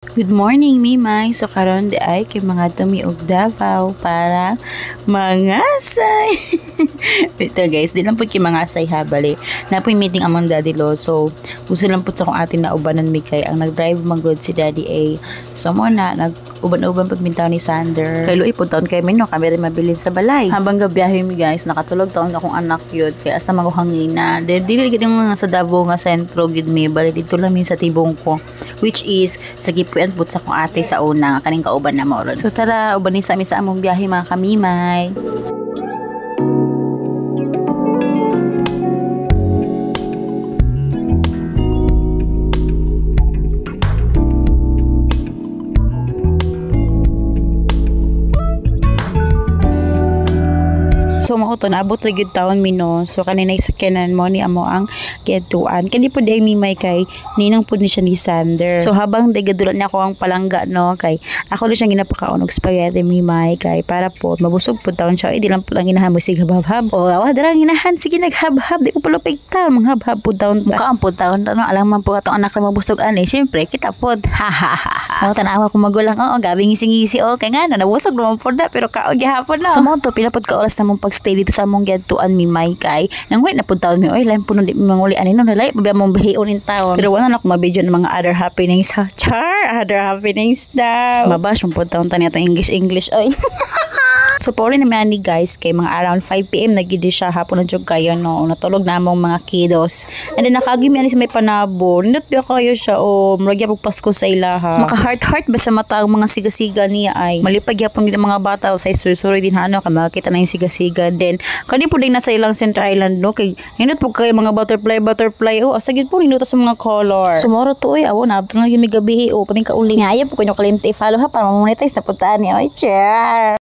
Good morning, Mimay. So karon di ay kay mga tumiog Davao para mangasay. Ito guys, di lang po kay mangasay ha bali. Na po meeting among Daddy Lo. So gusto lang po sa kung atin na ubanan mi kay ang nag-drive magod si Daddy A. So mo na nag-uban-uban pagmintaw ni Sander. Kay Luy po taon kay Mino kami rin mabilin sa balay. Habang gabiyahe mi guys, nakatulog taon akong anak yun. Kaya hasta maguhangina. Then dili gid nga sa Davao nga sentro gid mi bali dito lang min sa tibong ko. Which is sa gipuan put sa kong ate sa una nga kaning kauban na mo ron. So tara, ubanin sa among biyahe mga kamimay. So mao to naabot ra gyud taon Mino. So kanina sakyanan mo ni amo ang kiadtuan. Kani po day Mimay kay ninang pud ni siya ni Sander. So habang dagadulan niya ako ang palangga no kay ako na siyang ginapakaon og spaghetti Mimay kay para po mabusog pud taon siya. Di lang pud ang ginahan mo sig habhab. O awa dara ginahan sige naghabhab di ko pala pigtal manghabhab pud taon. Muka ang pud taon no alam man po atong anak na mabusog ani. Syempre kita pud. Ha ha ha. O tanawa ko magulang oo gabi ngisi-ngisi o kay nga nabusog naman pud na pero kaog gihapon no. So mo to pila pud ka oras na mong stay dito sa among giadtuan Mimay kay nang wait na pud taon mi oy lain puno di manguli ani no nalay pabi among bihion in taon pero wala na ko mabidyo ng mga other happenings ha other happenings daw mabash mo pud taon tani atong English oy. So pori naman ni guys kay mga around 5 PM nagidi siya hapon na jud kayo no natulog na among mga kiddos and then nakagimi ani sa may panabo nindot biya kayo siya o murag gyapon Pasko sa ilaha maka heart ba sa mata ang mga siga-siga niya ay malipag gyapon gid mga bata sa suroy din hano kay makita na yung siga-siga then kani pud nasa ilang Center Island no kay nindot pud kay mga butterfly o asa gid po nindot sa mga color sumoro to oy awo na abto na gyud mi gabi o kaning kauli nga ayo pud ko kalimte follow ha para monetize na pud ta ni oy share